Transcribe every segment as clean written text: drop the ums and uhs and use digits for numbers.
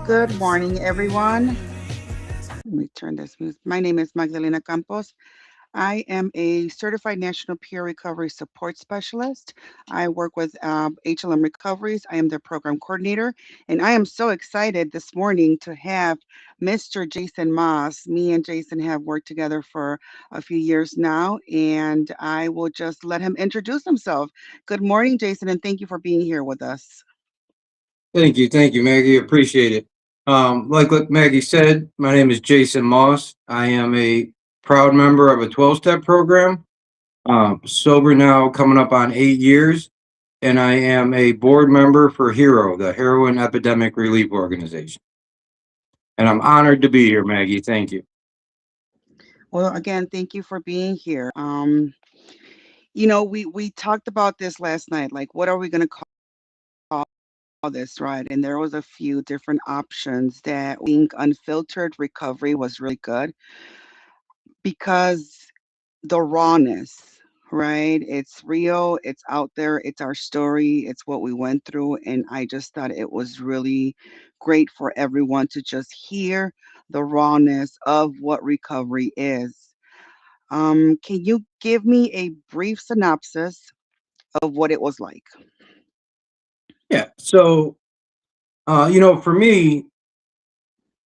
Good morning, everyone. Let me turn this music. My name is Magdalena Campos. I am a certified national peer recovery support specialist. I work with HLM Recoveries. I am their program coordinator, and I am so excited this morning to have Mr. Jason Moss. Me and Jason have worked together for a few years now, and I will just let him introduce himself. Good morning, Jason, and thank you for being here with us. Thank you, Maggie. Appreciate it. Like Maggie said, my name is Jason Moss. I am a proud member of a 12-step program. Sober now, coming up on 8 years, and I am a board member for HERO, the Heroin Epidemic Relief Organization. And I'm honored to be here, Maggie. Thank you. Well, again, thank you for being here. We talked about this last night. Like, what are we going to call this, right? And there was a few different options that we think unfiltered recovery was really good because the rawness, right? It's real, it's out there, it's our story, it's what we went through. And I just thought it was really great for everyone to just hear the rawness of what recovery is. Can you give me a brief synopsis of what it was like? Yeah. For me,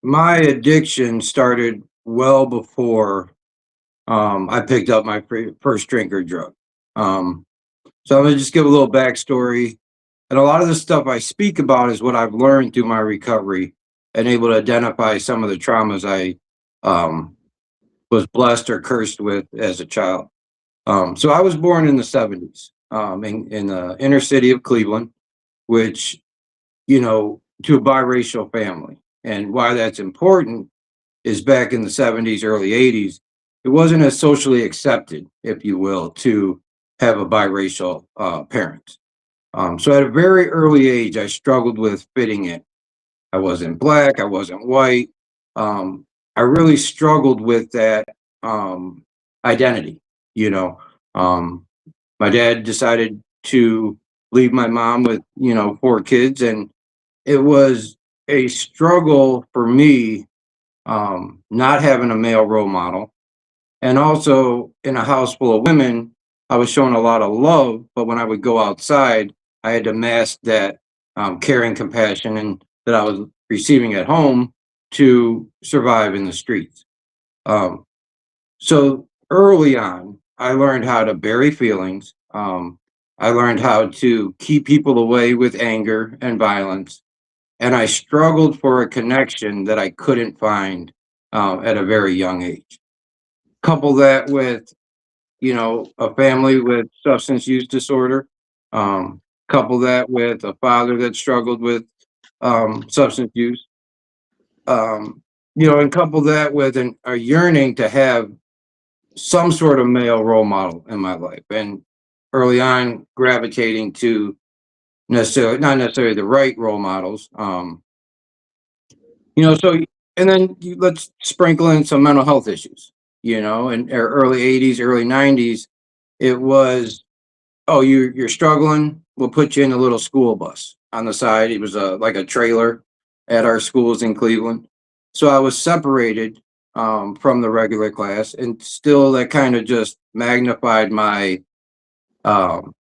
my addiction started well before I picked up my first drink or drug. Um, So I'm gonna just give a little backstory. And a lot of the stuff I speak about is what I've learned through my recovery and able to identify some of the traumas I um, was blessed or cursed with as a child. So I was born in the 70s in the inner city of Cleveland, which, to a biracial family. And why that's important is back in the 70s, early 80s, it wasn't as socially accepted, if you will, to have a biracial parent. So at a very early age, I struggled with fitting in. I wasn't black, I wasn't white. Um, I really struggled with that identity. You know, um, my dad decided to leave my mom with 4 kids, and it was a struggle for me not having a male role model, and also in a house full of women, I was shown a lot of love, but when I would go outside, I had to mask that caring compassion and that I was receiving at home to survive in the streets. Um, so early on, I learned how to bury feelings. I learned how to keep people away with anger and violence. And I struggled for a connection that I couldn't find at a very young age. Couple that with a family with substance use disorder. Couple that with a father that struggled with substance use. And couple that with a yearning to have some sort of male role model in my life. And early on, gravitating to not necessarily the right role models. So and then let's sprinkle in some mental health issues. In early 80s, early 90s, it was, oh, you're struggling. We'll put you in a little school bus on the side. It was like a trailer at our schools in Cleveland. So I was separated from the regular class, and still that kind of just magnified my um,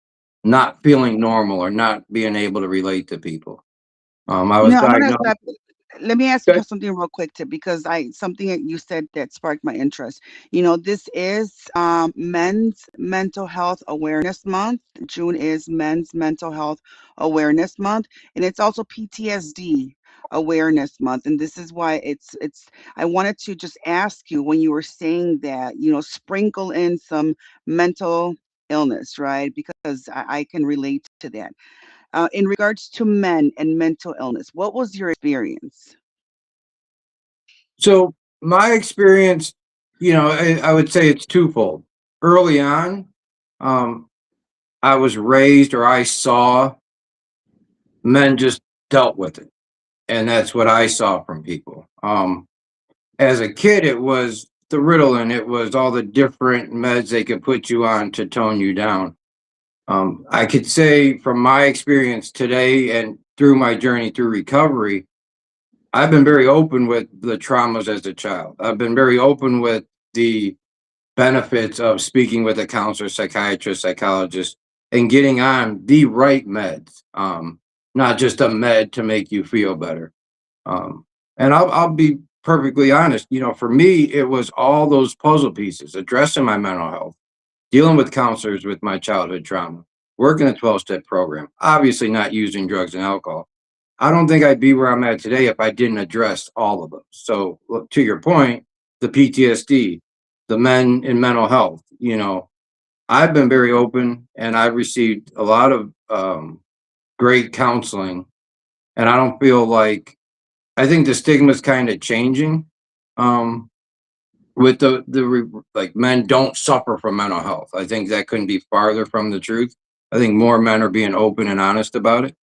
not feeling normal or not being able to relate to people. I was I'm gonna diagnosed. stop. Let me ask you Okay. something real quick too, because I something that you said that sparked my interest. This is Men's Mental Health Awareness Month. June is Men's Mental Health Awareness Month, and it's also PTSD Awareness Month. And this is why it's. I wanted to just ask you when you were saying that, sprinkle in some mental illness, right? Because I can relate to that. In regards to men and mental illness, what was your experience? So my experience, I would say it's twofold. Early on, um, I was raised or I saw men just dealt with it. And that's what I saw from people. As a kid, it was the Ritalin, it was all the different meds they could put you on to tone you down. I could say from my experience today and through my journey through recovery, I've been very open with the traumas as a child. I've been very open with the benefits of speaking with a counselor, psychiatrist, psychologist, and getting on the right meds. Not just a med to make you feel better. Um, and I'll be perfectly honest. For me, it was all those puzzle pieces: addressing my mental health, dealing with counselors with my childhood trauma, working a 12-step program, obviously not using drugs and alcohol. I don't think I'd be where I'm at today if I didn't address all of those. So, look, to your point, the PTSD, the men in mental health, I've been very open and I've received a lot of great counseling. And I don't feel like, I think the stigma is kind of changing. Um, with like men don't suffer from mental health. I think that couldn't be farther from the truth. I think more men are being open and honest about it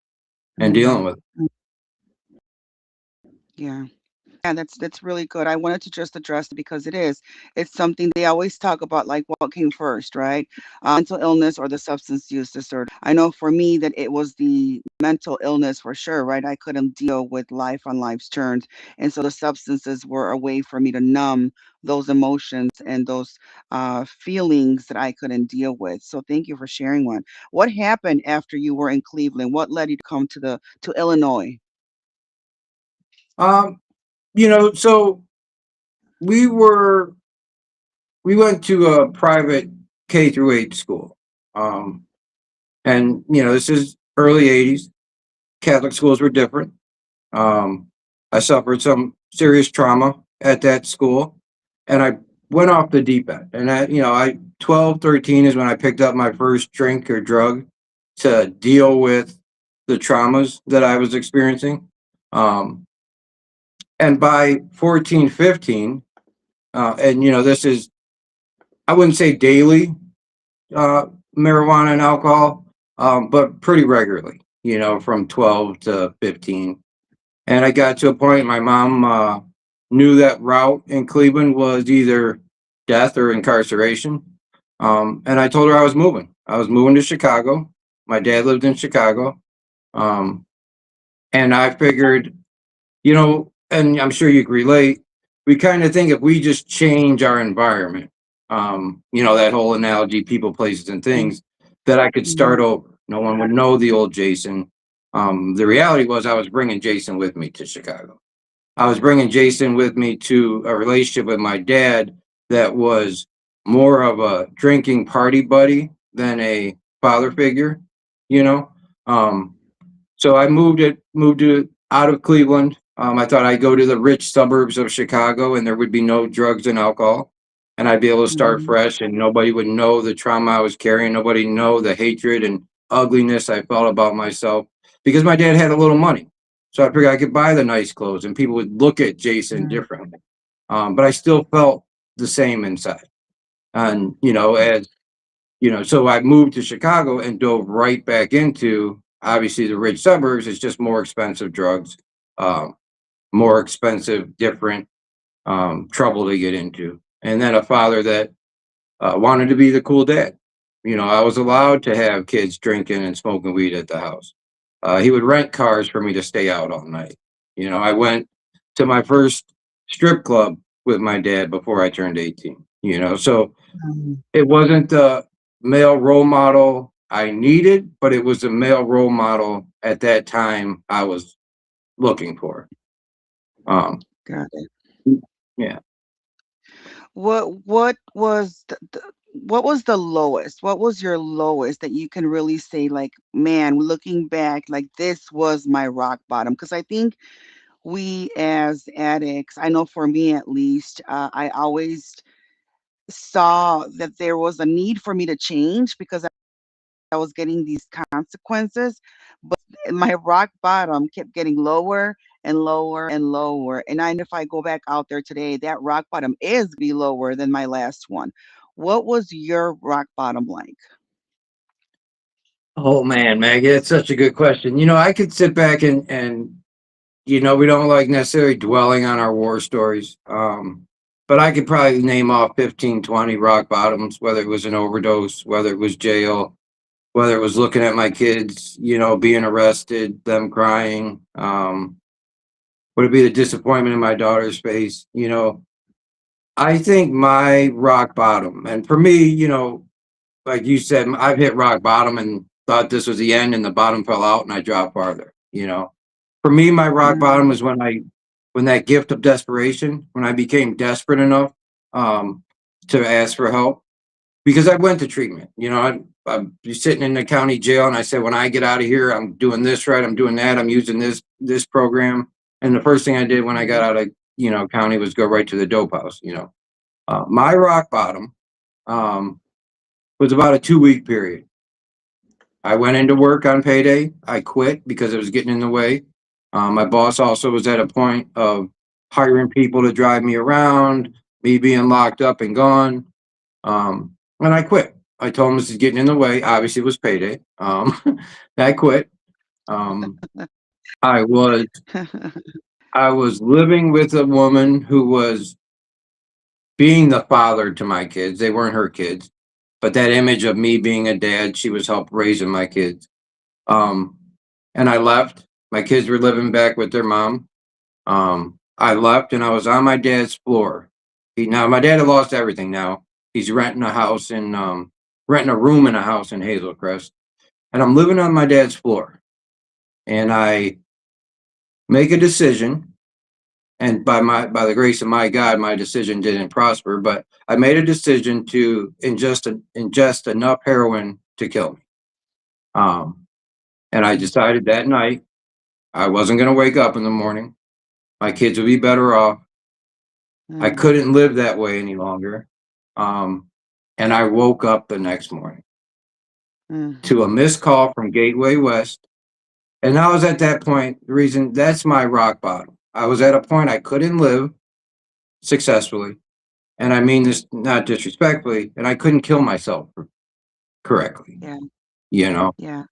and dealing Mm, with it. yeah. Yeah, that's really good. I wanted to just address it because it's something they always talk about, like what came first, right? Mental illness or the substance use disorder. I know for me that it was the mental illness for sure, right? I couldn't deal with life on life's terms, and so the substances were a way for me to numb those emotions and those feelings that I couldn't deal with. So thank you for sharing one. What happened after you were in Cleveland? What led you to come to Illinois? Um, so we were we went to a private K through 8 school. Um, and this is early 80s. Catholic schools were different. Um, I suffered some serious trauma at that school, and I went off the deep end. And I 12, 13 is when I picked up my first drink or drug to deal with the traumas that I was experiencing. Um, and by 14, 15, and this is, I wouldn't say daily, uh, marijuana and alcohol, but pretty regularly, from 12 to 15. And I got to a point, my mom knew that route in Cleveland was either death or incarceration. And I told her I was moving. I was moving to Chicago. My dad lived in Chicago. Um, and I figured, and I'm sure you can relate, we kind of think if we just change our environment, that whole analogy, people, places, and Mm, things, that I could mm, start over. No one would know the old Jason. The reality was I was bringing Jason with me to Chicago. I was bringing Jason with me to a relationship with my dad that was more of a drinking party buddy than a father figure, you know. Um, so I moved it out of Cleveland. I thought I'd go to the rich suburbs of Chicago and there would be no drugs and alcohol. And I'd be able to start mhm, fresh and nobody would know the trauma I was carrying. Nobody know the hatred and ugliness I felt about myself because my dad had a little money. So I figured I could buy the nice clothes and people would look at Jason yeah, differently. But I still felt the same inside. And, so I moved to Chicago and dove right back into obviously the rich suburbs. It's just more expensive drugs, um, more expensive, different trouble to get into. And then a father that wanted to be the cool dad. I was allowed to have kids drinking and smoking weed at the house. He would rent cars for me to stay out all night. I went to my first strip club with my dad before I turned 18. So mm. it wasn't the male role model I needed, but it was the male role model at that time I was looking for. Um, Got it. yeah. What was the lowest? What was your lowest that you can really say, like, man, looking back, like this was my rock bottom? Because I think we as addicts, I know for me at least, I always saw that there was a need for me to change because I was getting these consequences, but my rock bottom kept getting lower and lower and lower. And I know if I go back out there today, that rock bottom is be lower than my last one. What was your rock bottom like? Oh man, Maggie, that's such a good question. I could sit back and we don't like necessarily dwelling on our war stories. But I could probably name off 15, 20 rock bottoms, whether it was an overdose, whether it was jail, whether it was looking at my kids, being arrested, them crying. Would it be the disappointment in my daughter's face? I think my rock bottom, and for me, like you said, I've hit rock bottom and thought this was the end, and the bottom fell out, and I dropped farther. For me, my rock bottom Mm, was when that gift of desperation, when I became desperate enough um, to ask for help, because I went to treatment. I'd be sitting in the county jail, and I said, when I get out of here, I'm doing this right, I'm doing that, I'm using this program. And the first thing I did when I got mhm, out of county was go right to the dope house. My rock bottom um, was about a 2 week period. I went into work on payday. I quit because it was getting in the way. My boss also was at a point of hiring people to drive me around, me being locked up and gone. And I quit. I told him this is getting in the way. Obviously, it was payday. I quit. Um, I was I was living with a woman who was being the father to my kids. They weren't her kids, but that image of me being a dad, she was help raising my kids. Um, and I left. My kids were living back with their mom. I left and I was on my dad's floor. Now my dad had lost everything now. He's renting a room in a house in Hazelcrest. And I'm living on my dad's floor. And I make a decision. And by the grace of my God, my decision didn't prosper, but I made a decision to ingest enough heroin to kill me. Um, and I mm, decided that night I wasn't going to wake up in the morning. My kids would be better off. I mm, couldn't live that way any longer. Um, and I woke up the next morning to a mhm, missed call from Gateway West. And I was at that point, the reason that's my rock bottom. I was at a point I couldn't live successfully. And I mean this not disrespectfully, and I couldn't kill myself correctly, yeah, you know? yeah,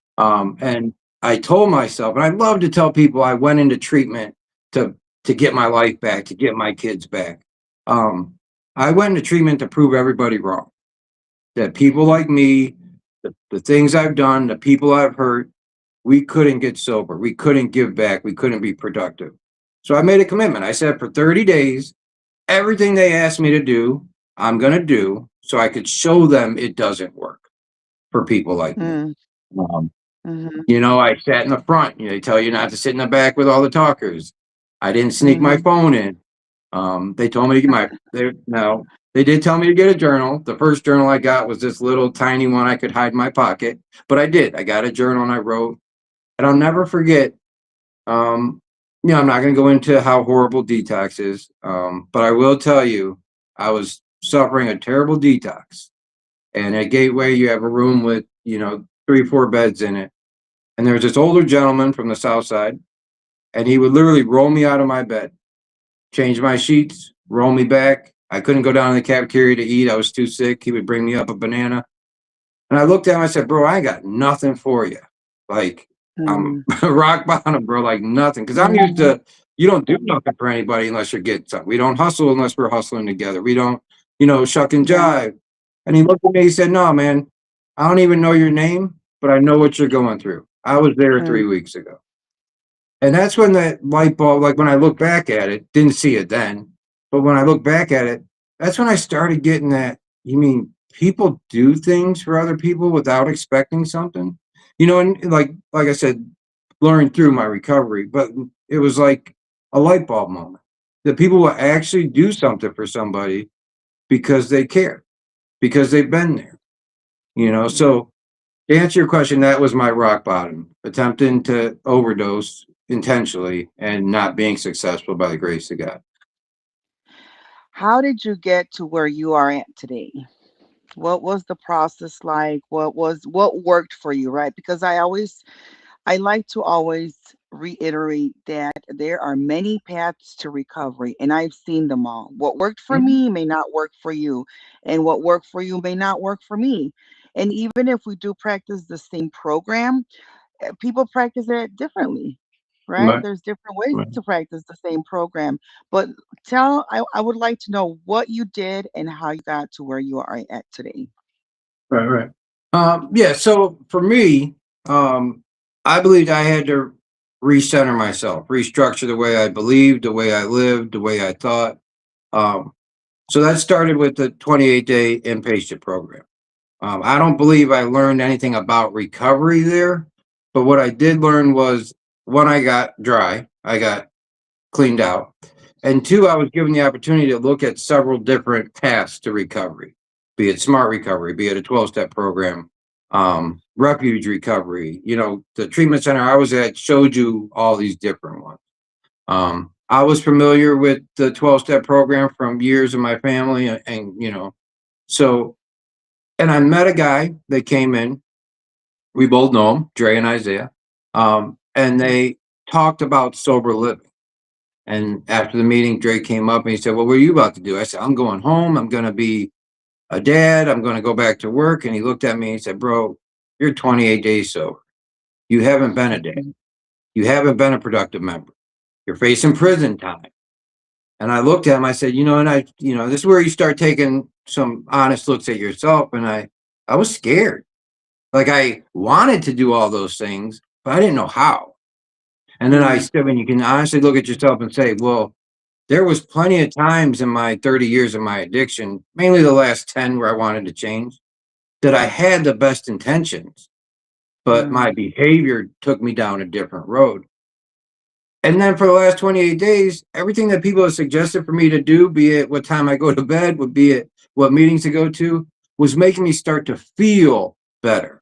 And I told myself, and I love to tell people I went into treatment to to get my life back, to get my kids back. Um, I went into treatment to prove everybody wrong. That people mhm, like me, the things I've done, the people I've hurt, we couldn't get sober. We couldn't give back. We couldn't be productive. So I made a commitment. I said for 30 days, everything they asked me to do, I'm going to do so I could show them it doesn't work for people like me. mm, Um, mhm, I sat in the front. They tell you not to sit in the back with all the talkers. I didn't sneak my mhm, phone in. They told me to get my they no, they did tell me to get a journal. The first journal I got was this little tiny one I could hide in my pocket, but I did. I got a journal and I wrote, and I'll never forget. Um, I'm not going to go into how horrible detox is, but I will tell you, I was suffering a terrible detox. And at Gateway, you have a room with 3 or 4 beds in it, and there was this older gentleman from the South Side, and he would literally roll me out of my bed, change my sheets, roll me back. I couldn't go down to the cafeteria to eat. I was too sick. He would bring me up a banana. And I looked at him, I said, bro, I got nothing for you. Like, I'm mm, rock bottom, bro, like nothing. Cause I'm used mhm, to, you don't do nothing for anybody unless you're getting something. We don't hustle unless we're hustling together. We don't, shuck and yeah, jive. And he looked at me, he said, no, man, I don't even know your name, but I know what you're going through. I was there mm, 3 weeks ago. And that's when that light bulb, like when I look back at it, didn't see it then, but when I look back at it, that's when I started getting that. You mean people do things for other people without expecting something? And like I said, blurring through my recovery, but it was like a light bulb moment that people will actually do something for somebody because they care, because they've been there, yeah. so to answer your question, that was my rock bottom, attempting to overdose intentionally and not being successful by the grace of God. How did you get to where you are at today? What was the process like? What worked for you, right? Because I like to always reiterate that there are many paths to recovery, and I've seen them all. What worked for Mhm. me may not work for you, and what worked for you may not work for me. And even if we do practice the same program, people practice it differently, right? Right, There's different ways right, to practice the same program. But I would like to know what you did and how you got to where you are at today. right, right. Yeah. So for me, I believed I had to. recenter myself, restructure the way I believed, the way I lived, the way I thought. Um, so that started with the 28-day inpatient program. I don't believe I learned anything about recovery there, but what I did learn was, one, I got dry, I got cleaned out, and two, I was given the opportunity to look at several different paths to recovery, be it smart recovery, be it a 12-step program, refuge recovery. The treatment center I was at showed you all these different ones. I was familiar with the 12-step program from years of my family, and so, and I met a guy that came in. We both know him, Dre and Isaiah. And they talked about sober living. And after the meeting, Dre came up and he said, "Well, what are you about to do?" I said, "I'm going home. I'm going to be a dad. I'm going to go back to work." And he looked at me and he said, "Bro, you're 28 days sober. You haven't been a dad. You haven't been a productive member. You're facing prison time." And I looked at him, I said, this is where you start taking some honest looks at yourself. And I was scared. Like, I wanted to do all those things, but I didn't know how. And then I said, when you can honestly look at yourself and say, well, there was plenty of times in my 30 years of my addiction, mainly the last 10 where I wanted to change, that I had the best intentions, but my behavior took me down a different road. And then for the last 28 days, everything that people have suggested for me to do, be it what time I go to bed, would be it what meetings to go to, was making me start to feel better.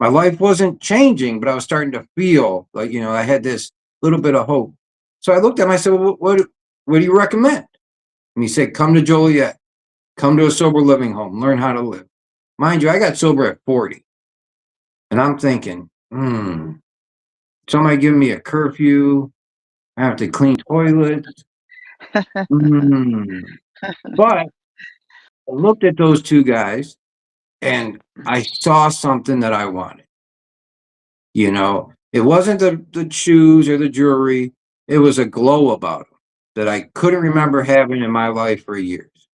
My life wasn't changing, but I was starting to feel like, I had this little bit of hope. So I looked at him, I said, "Well, what do you recommend?" And he said, "Come to Joliet, come to a sober living home, learn how to live." Mind you, I got sober at 40. And I'm thinking, somebody giving me a curfew, I have to clean toilets. Mm. But I looked at those two guys and I saw something that I wanted. It wasn't the shoes or the jewelry. It was a glow about them that I couldn't remember having in my life for years.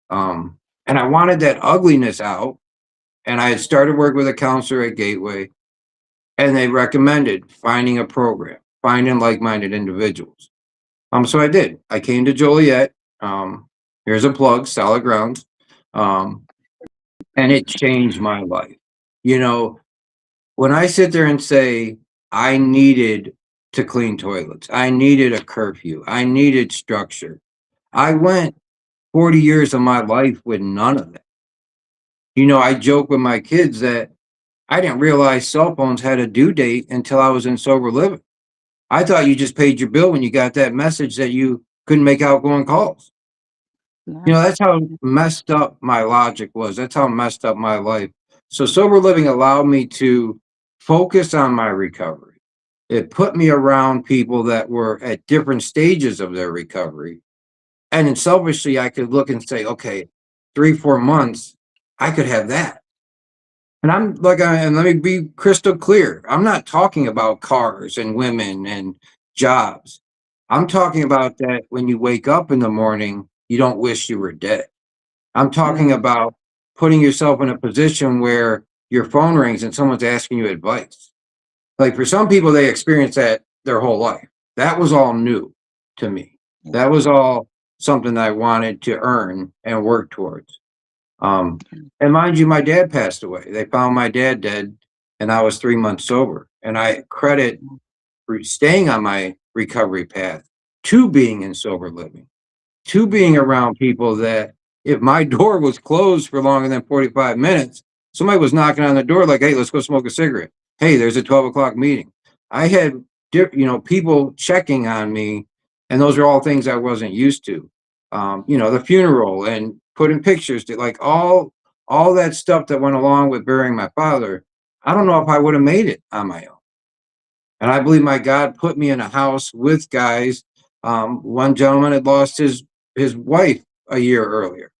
And I wanted that ugliness out. And I had started work with a counselor at Gateway, and they recommended finding a program, finding like-minded individuals. So I did. I came to Joliet. Here's a plug, Solid Grounds. Um, and it changed my life. You know, when I sit there and say I needed to clean toilets, I needed a curfew, I needed structure. I went 40 years of my life with none of that. I joke with my kids that I didn't realize cell phones had a due date until I was in sober living. I thought you just paid your bill when you got that message that you couldn't make outgoing calls. That's how messed up my logic was. That's how messed up my life. So sober living allowed me to focus on my recovery. It put me around people that were at different stages of their recovery. And then selfishly, I could look and say, okay, 3-4 months, I could have that. And and let me be crystal clear. I'm not talking about cars and women and jobs. I'm talking about that when you wake up in the morning, you don't wish you were dead. I'm talking about putting yourself in a position where your phone rings and someone's asking you advice. Like, for some people, they experience that their whole life. That was all new to me. That was all something that I wanted to earn and work towards. Um, and mind you, my dad passed away. They found my dad dead, and I was 3 months sober. And I credit staying on my recovery path to being in sober living, to being around people that, if my door was closed for longer than 45 minutes, somebody was knocking on the door like, "Hey, let's go smoke a cigarette. Hey, there's a 12 o'clock meeting." I had, people checking on me, and those are all things I wasn't used to. The funeral and putting pictures to, like, all that stuff that went along with burying my father. I don't know if I would have made it on my own. And I believe my God put me in a house with guys. One gentleman had lost his wife a year earlier,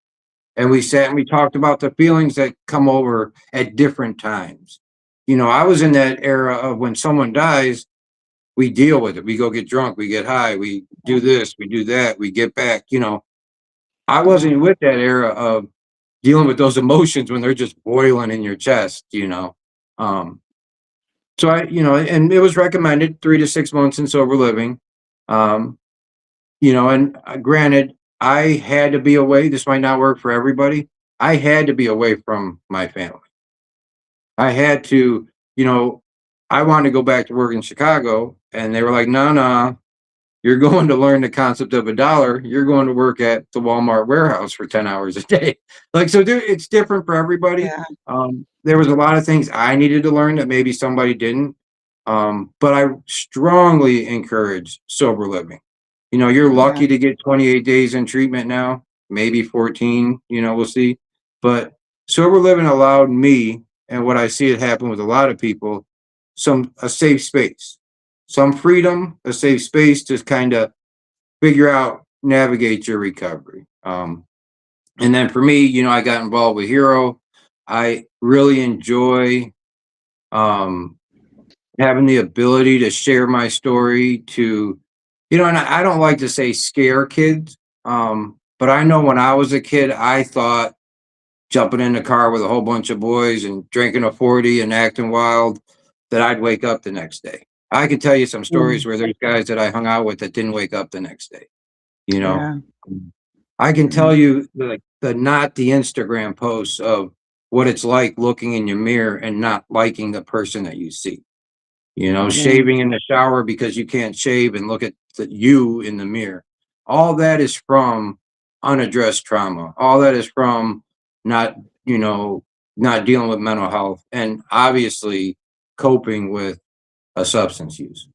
and we sat and we talked about the feelings that come over at different times. I was in that era of when someone dies, we deal with it. We go get drunk, we get high, we do this, we do that, we get back. I wasn't with that era of dealing with those emotions when they're just boiling in your chest. Um, So and it was recommended 3 to 6 months in sober living. Um, and granted, I had to be away. This might not work for everybody. I had to be away from my family. I had to, you know, I wanted to go back to work in Chicago, and they were like, no, no, you're going to learn the concept of a dollar. You're going to work at the Walmart warehouse for 10 hours a day. Like, so it's different for everybody. Yeah, There was a lot of things I needed to learn that maybe somebody didn't. But I strongly encourage sober living. You're yeah, lucky to get 28 days in treatment now, maybe 14, we'll see. But sober living allowed me, and what I see it happen with a lot of people, a safe space, some freedom, a safe space to kind of figure out, navigate your recovery. And then for me, I got involved with Hero. I really enjoy um, having the ability to share my story to, and I don't like to say scare kids. But I know when I was a kid, I thought jumping in the car with a whole bunch of boys and drinking a 40 and acting wild, that I'd wake up the next day. I can tell you some mm, stories where there's guys that I hung out with that didn't wake up the next day. You know, yeah, I can tell mm, you the not the Instagram posts of what it's like looking in your mirror and not liking the person that you see. yeah, Shaving in the shower because you can't shave and look at you in the mirror. All that is from unaddressed trauma. All that is from not, you know, not dealing with mental health and obviously coping with a substance use.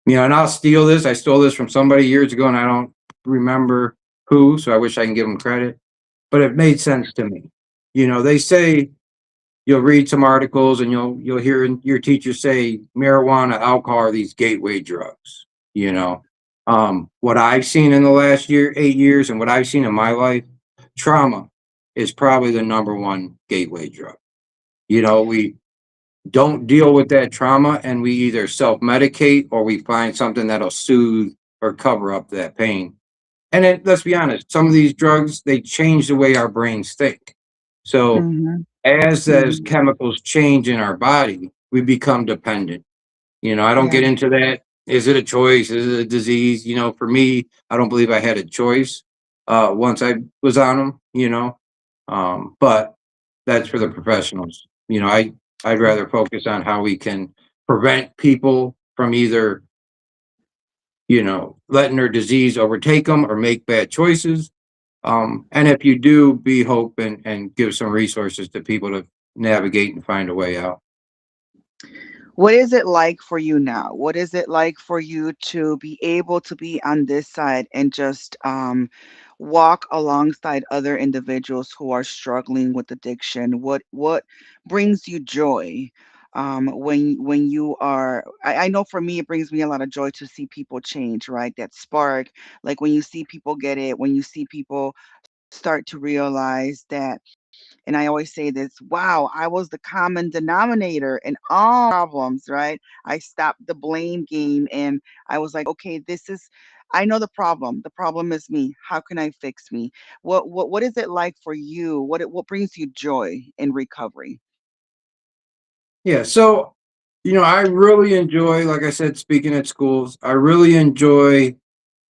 And I'll steal this. I stole this from somebody years ago and I don't remember who, so I wish I can give them credit, but it made sense to me. They say you'll read some articles and you'll hear your teacher say marijuana, alcohol are these gateway drugs. You know, what I've seen in the last 8 years, and what I've seen in my life, trauma is probably the number one gateway drug. We don't deal with that trauma, and we either self medicate or we find something that'll soothe or cover up that pain. And then let's be honest, some of these drugs, they change the way our brains think. So mhm, as those mhm, chemicals change in our body, we become dependent. I don't yeah, get into that. Is it a choice? Is it a disease? For me, I don't believe I had a choice once I was on them. But that's for the professionals. I'd rather focus on how we can prevent people from either, letting their disease overtake them or make bad choices. And if you do, be hope and give some resources to people to navigate and find a way out. what is it like for you now? What is it like for you to be able to be on this side and just walk alongside other individuals who are struggling with addiction? What brings you joy? When you are, I know for me, it brings me a lot of joy to see people change, right? That spark, like when you see people get it, when you see people start to realize that, and I always say this, wow, I was the common denominator in all problems, right? I stopped the blame game and I was like, okay, this is, I know the problem. The problem is me. How can I fix me? What is it like for you? What brings you joy in recovery? Yeah. So, I really enjoy, like I said, speaking at schools. I really enjoy,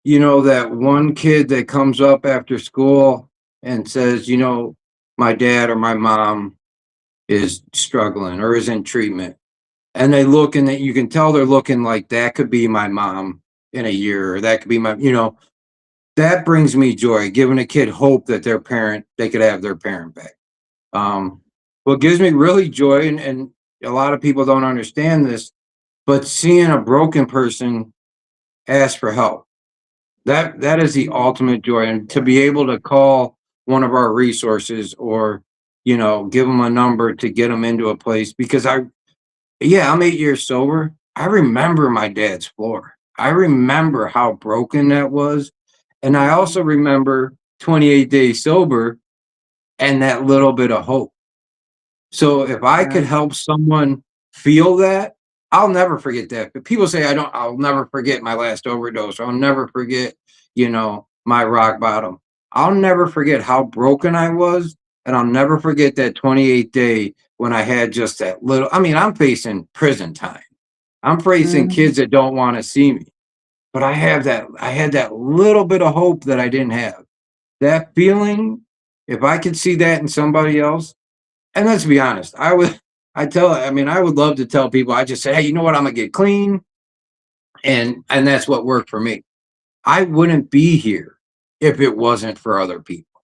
that one kid that comes up after school and says, my dad or my mom is struggling or is in treatment. And they look and you can tell they're looking like that could be my mom in a year, or that could be that brings me joy, giving a kid hope that they could have their parent back. Um, what gives me really joy, and a lot of people don't understand this, but seeing a broken person ask for help, that is the Mm, ultimate joy. And to be able to call one of our resources or, give them a number to get them into a place, because I'm 8 years sober. I remember my dad's floor. I remember how broken that was. And I mhm, also remember 28 days sober and that little bit of hope. So if I yeah, could help someone feel that, I'll never forget that. But people say I'll never forget my last overdose. I'll never forget, my rock bottom. I'll never forget how broken I was And I'll never forget that 28th day when I had just that little, I mean, I'm facing prison time. I'm facing Mhm. kids that don't want to see me. But I had that little bit of hope that I didn't have. That feeling, if I could see that in somebody else, and let's be honest, I mean, I would love to tell people, I just say, hey, you know what, I'm gonna get clean. And that's what worked for me. I wouldn't be here if it wasn't for other people.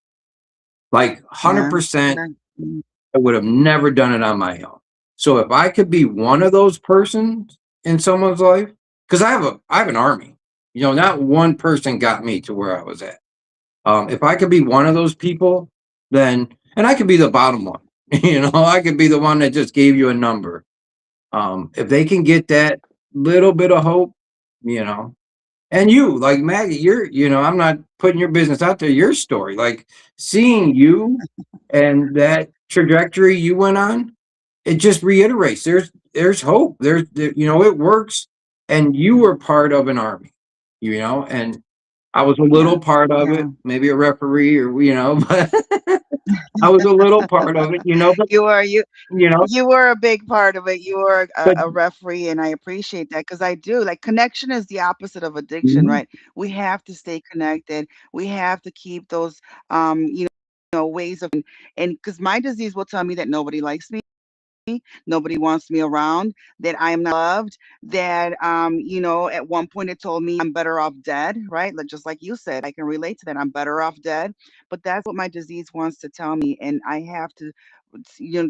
Like Yeah. 100%, That mm, I would have never done it on my own. So if I could be one of those persons in someone's life, because I have an army, not one person got me to where I was at. If I could be one of those people, then, and I could be the bottom one, I could be the one that just gave you a number. If they can get that little bit of hope, you know, and you, like Maggie, I'm not putting your business out there, your story, like seeing you and that trajectory you went on, it just reiterates there's hope. It works. And you were part of an army, and I was a yeah. little part of Yeah. it, maybe a referee or, but I was a little part of it, but You were you you know, you were a big part of it. You were but a referee, and I appreciate that because I do. Like, connection is the opposite of addiction, Mhm. right? We have to stay connected. We have to keep those, ways of and because my disease will tell me that nobody likes me, nobody wants me around, that I am not loved, that, at one point it told me I'm better off dead, right? Like, just like you said, I can relate to that. I'm better off dead. But that's what my disease wants to tell me. And I have to,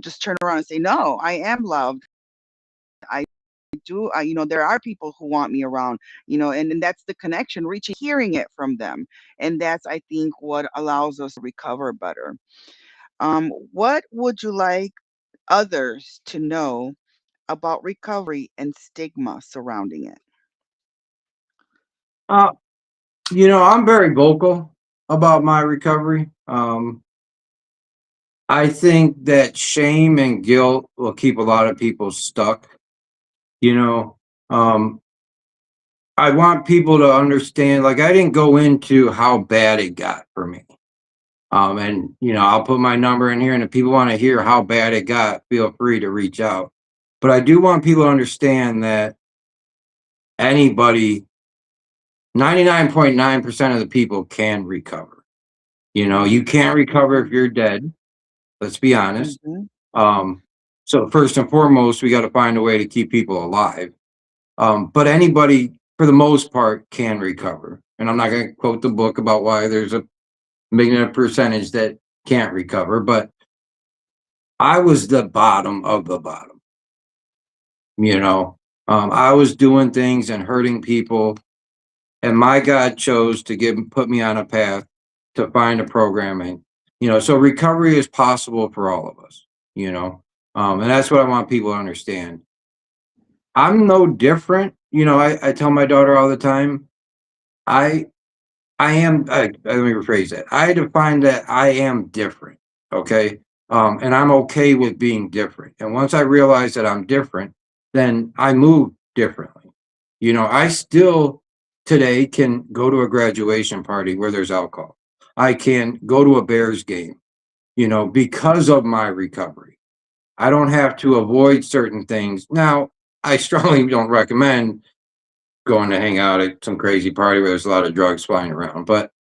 just turn around and say, no, I am loved. I do. There are people who want me around, and that's the connection, reaching, hearing it from them. And that's, I think, what allows us to recover better. What would you like others to know about recovery and stigma surrounding it? uh, I'm very vocal about my recovery. I think that shame and guilt will keep a lot of people stuck. You know, um, I want people to understand, like, I didn't go into how bad it got for me. And, I'll put my number in here, and if people want to hear how bad it got, feel free to reach out. But I do want people to understand that anybody, 99.9% of the people can recover. You can't recover if Absolutely. you're dead. Let's be honest. Mhm. Um, so first and foremost, we got to find a way to keep people alive. But anybody, for the most part, can recover. And I'm not going to quote the book about why there's a million percentage that can't recover, but I was the bottom of the bottom. You know, I was doing things and hurting people, and my God chose to put me on a path to find a programming. So recovery is possible for all of us. And that's what I want people to understand. I'm no different. I tell my daughter all the time, I let me rephrase that. I define that I am different. Okay. And I'm okay with being different. And once I realize that I'm different, then I move differently. I still today can go to a graduation party where there's alcohol. I can go to a Bears game, because of my recovery. I don't have to avoid certain things. Now, I strongly don't recommend going to hang out at some crazy party where there's a lot of drugs flying around, but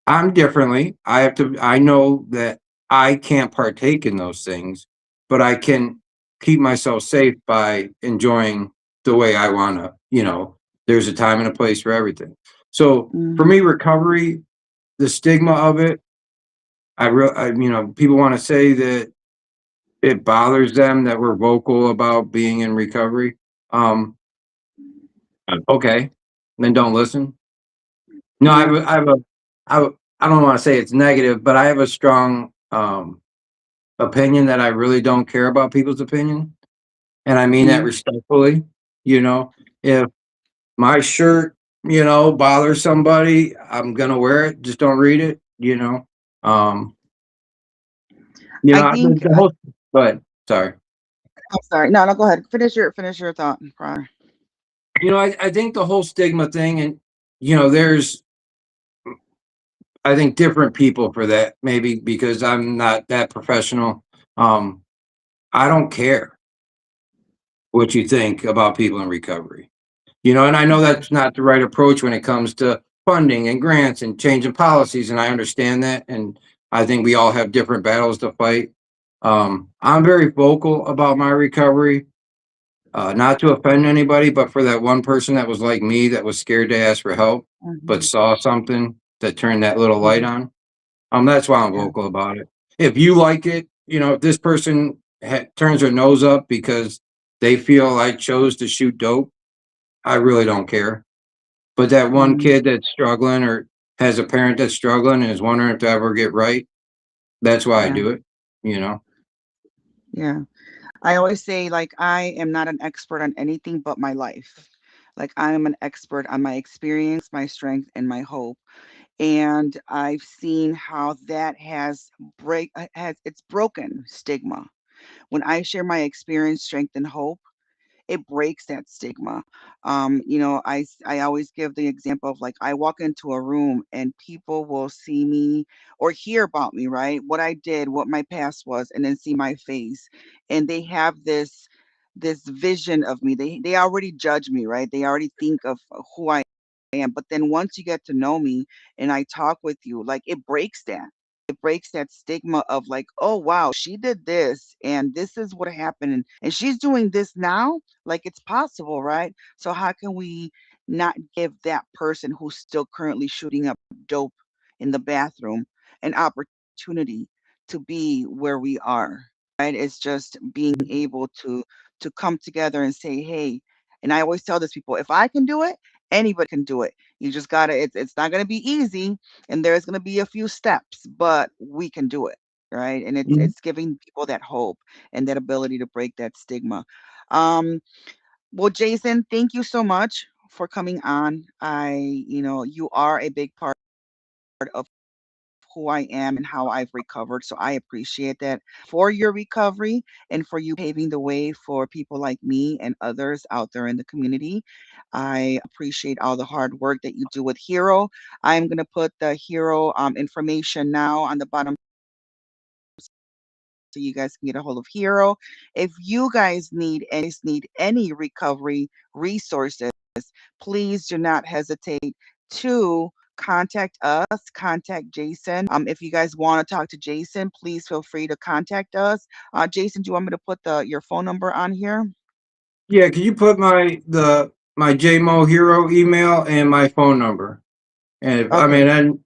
I'm differently. I know that I can't partake in those things, but I can keep myself safe by enjoying the way I want to, there's a time and a place for everything. So for Mhm. me, recovery, the stigma of it, people want to say that it bothers them that we're vocal about being in recovery. Um, okay, then don't listen. No, Yeah. I don't want to say it's negative, but I have a strong opinion that I really don't care about people's opinion, and I mean that Mhm. respectfully. If my shirt, bothers somebody, I'm gonna wear it. Just don't read it. Um, I think the whole. But sorry. I'm sorry. No, no, go ahead. Finish your thought prior. I think the whole stigma thing, and there's I think different people for that, maybe because I'm not that professional. Um, I don't care what you think about people in recovery. And I know Yeah. that's not the right approach when it comes to funding and grants and changing policies, and I understand that. And I think we all have different battles to fight. I'm very vocal about my recovery, not to offend anybody, but for that one person that was like me, that was scared to ask for help, but Mhm. saw something that turned that little light Mhm. on. That's why I'm Yeah. vocal about it. If you like it, if this person turns their nose up because they feel I chose to shoot dope, I really don't care. But that one Mhm. kid that's struggling or has a parent that's struggling and is wondering if they ever get right, that's why I Yeah. do it, you know? Yeah. I always say, like, I am not an expert on anything but my life. Like, I am an expert on my experience, my strength, and my hope. And I've seen how that has it's broken stigma. When I share my experience, strength, and hope, it breaks that stigma. I always give the example of, like, I walk into a room and people will see me or hear about me, right? What I did, what my past was, and then see my face, and they have this vision of me. They already judge me, right? They already think of who I am. But then once you get to know me and I talk with you, like, it breaks that. It breaks that stigma of, like, oh wow, she did this and this is what happened, and she's doing this now. Like, it's possible, right? So how can we not give that person who's still currently shooting up dope in the bathroom an opportunity to be where we are, right? It's just being able to come together and say, hey, and I always tell this people, if I can do it, anybody can do it. You just gotta, it's not gonna be easy, and there's gonna be a few steps, but we can do it, right? And Mhm. it's giving people that hope and that ability to break that stigma. Um, well, Jason, thank you so much for coming on. You are a big part of who I am and how I've recovered. So I appreciate that for your recovery and for you paving the way for people like me and others out there in the community. I appreciate all the hard work that you do with Hero. I'm going to put the Hero information now on the bottom so you guys can get a hold of Hero. If you guys need any recovery resources, please do not hesitate to contact us, contact Jason. If you guys want to talk to Jason, please feel free to contact us. Jason, do you want me to put your phone number on here? Yeah, can you put my JMO Hero email and my phone number? And if, I Okay. mean, and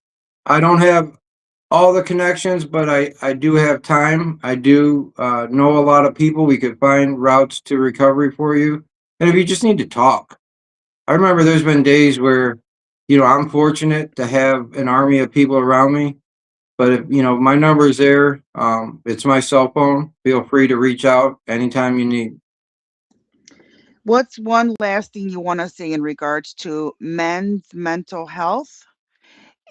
I don't have all the connections, but I do have time. I do know a lot of people. We could find routes to recovery for you. And if you just need to talk, I remember there's been days where, I'm fortunate to have an army of people around me. But if, my number is there. It's my cell phone. Feel free to reach out anytime you need. What's one last thing you want to say in regards to men's mental health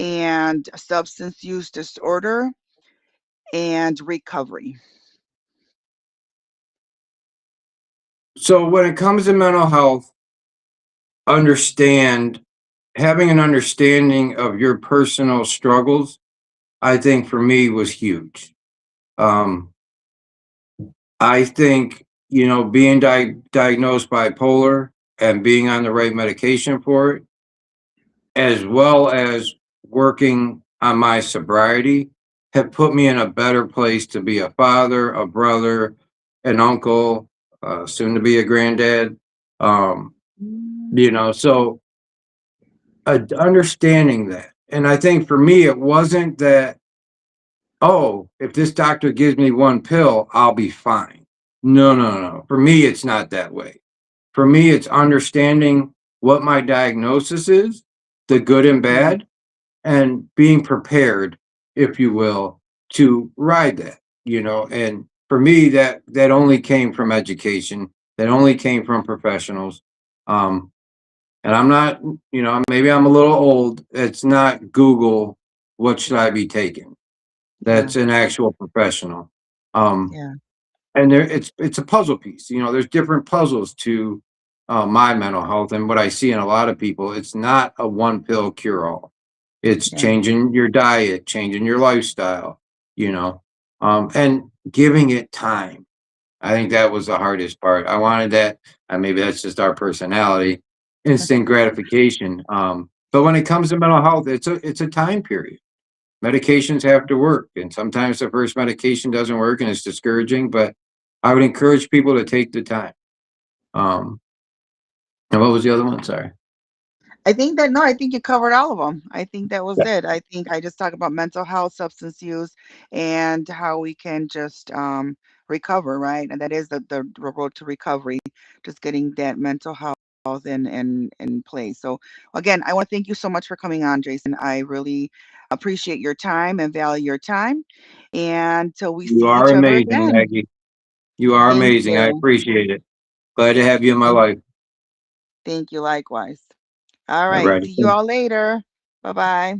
and substance use disorder and recovery? So when it comes to mental health, understand having an understanding of your personal struggles, I think for me was huge. Um, I think, being diagnosed bipolar and being on the right medication for it, as well as working on my sobriety, have put me in a better place to be a father, a brother, an uncle, soon to be a granddad. Um, Mm. so understanding that. And I think for me, it wasn't that, oh, if this doctor gives me one pill, I'll be fine. No, no, no. For me, it's not that way. For me, it's understanding what my diagnosis is, the good and Yeah, bad, and being prepared, if you will, to ride that, and for me, that only came from education, that only came from professionals. Um, and I'm not, maybe I'm a little old. It's not Google, what should I be taking? yeah, That's an actual professional. Um, yeah, and it's a puzzle piece. There's different puzzles to my mental health, and what I see in a lot of people, it's not a one pill cure all. It's Yeah. changing your diet, changing your lifestyle, you know, and giving it time. I think that was the hardest part. I wanted that, maybe that's just our personality, instant gratification. But when it comes to mental health, it's a time period. Medications have to work, and sometimes the first medication doesn't work, and it's discouraging. But I would encourage people to take the time. Um, and what was the other one? Sorry. I think that no, I think you covered all of them. I think that was it. I think I just talked about mental health, substance use, and how we can just recover, right? And that is the road to recovery, just getting that mental health in place. So again, I want to thank you so much for coming on, Jason. I really appreciate your time and value your time. And till we You see are each other amazing, again. Maggie. You are Thank amazing. I you. appreciate it. Glad to have you in my Thank, life. thank you likewise. All All right. righty. See you all later. Bye bye.